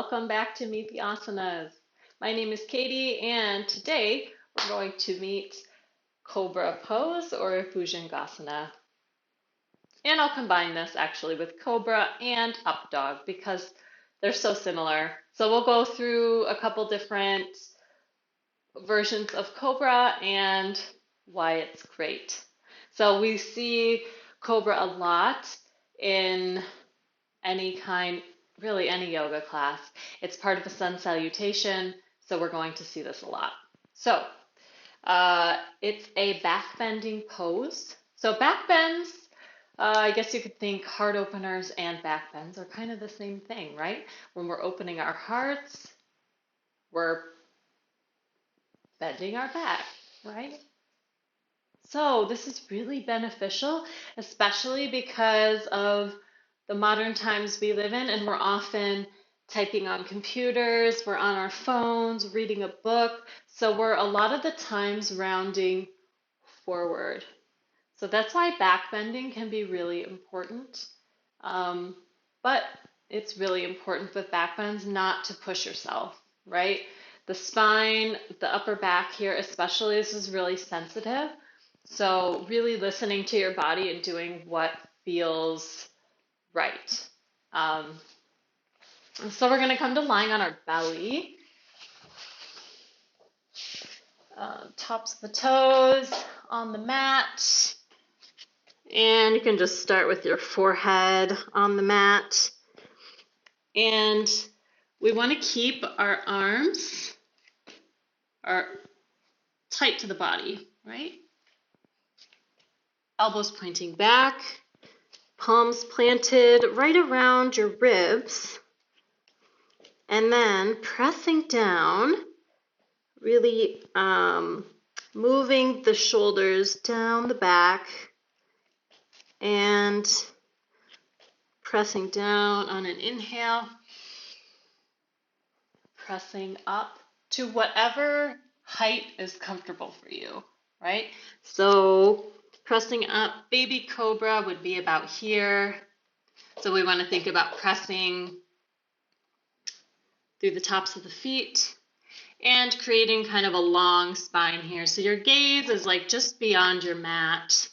welcome back to Meet the Asanas. My name is Katie, and today we're going to meet Cobra pose or Bhujangasana. And I'll combine this actually with Cobra and Updog because they're so similar. So we'll go through a couple different versions of Cobra and why it's great. So we see Cobra a lot in really any yoga class. It's part of a sun salutation, so we're going to see this a lot. So it's a back bending pose. So back bends, I guess you could think heart openers and back bends are kind of the same thing, right? When we're opening our hearts, we're bending our back, right? So this is really beneficial, especially because of the modern times we live in, and we're often typing on computers, we're on our phones, reading a book. So we're a lot of the times rounding forward. So that's why back bending can be really important. But it's really important with back bends not to push yourself, right? The spine, the upper back here especially, this is really sensitive. So really listening to your body and doing what feels right. So we're going to come to lying on our belly. Tops of the toes on the mat. And you can just start with your forehead on the mat. And we want to keep our arms tight to the body, right? Elbows pointing back, palms planted right around your ribs, and then pressing down, really moving the shoulders down the back and pressing down on an inhale, pressing up to whatever height is comfortable for you, right? So pressing up, baby cobra would be about here. So we want to think about pressing through the tops of the feet and creating kind of a long spine here. So your gaze is like just beyond your mat.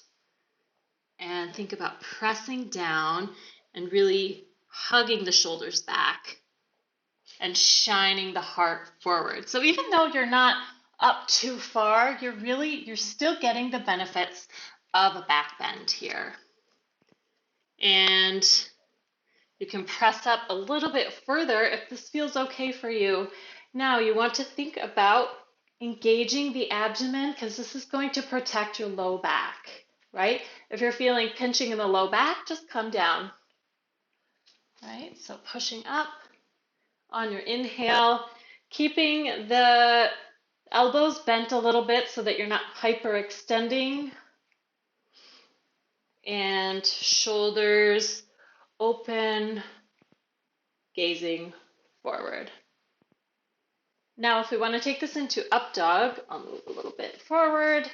And think about pressing down and really hugging the shoulders back and shining the heart forward. So even though you're not up too far, you're still getting the benefits of a back bend here. And you can press up a little bit further if this feels okay for you. Now you want to think about engaging the abdomen because this is going to protect your low back, right? If you're feeling pinching in the low back, just come down, right? So pushing up on your inhale, keeping the elbows bent a little bit so that you're not hyperextending, and shoulders open, gazing forward. Now, if we want to take this into up dog, I'll move a little bit forward.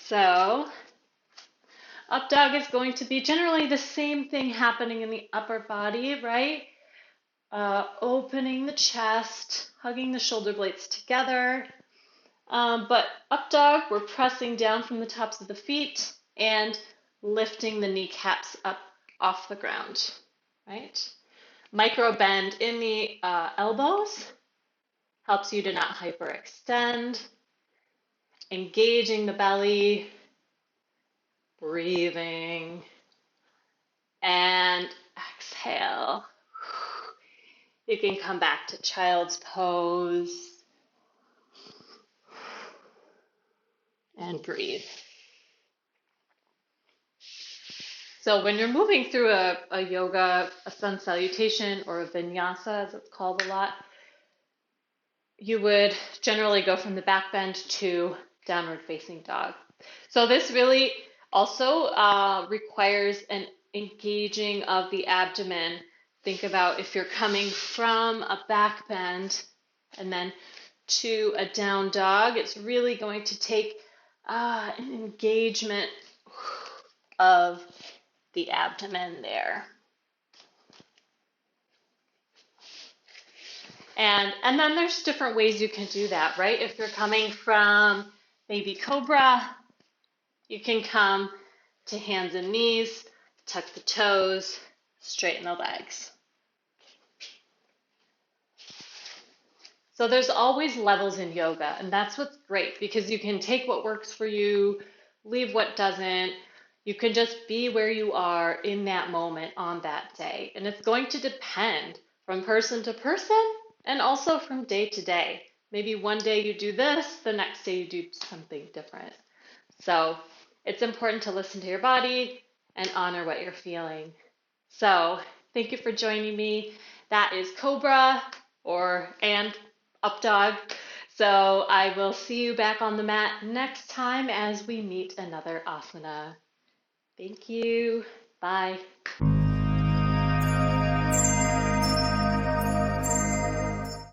So, up dog is going to be generally the same thing happening in the upper body, right? Opening the chest, hugging the shoulder blades together. But up dog, we're pressing down from the tops of the feet and lifting the kneecaps up off the ground, right? Micro bend in the elbows helps you to not hyperextend. Engaging the belly, breathing, and exhale. You can come back to child's pose and breathe. So when you're moving through a yoga, a sun salutation, or a vinyasa, as it's called a lot, you would generally go from the back bend to downward facing dog. So this really also requires an engaging of the abdomen. Think about if you're coming from a back bend and then to a down dog, it's really going to take an engagement of the abdomen there. And then there's different ways you can do that, right? If you're coming from maybe Cobra, you can come to hands and knees, tuck the toes, straighten the legs. So there's always levels in yoga, and that's what's great because you can take what works for you, leave what doesn't. You can just be where you are in that moment on that day. And it's going to depend from person to person and also from day to day. Maybe one day you do this, the next day you do something different. So it's important to listen to your body and honor what you're feeling. So thank you for joining me. That is Cobra and Updog. So I will see you back on the mat next time as we meet another asana. Thank you. Bye.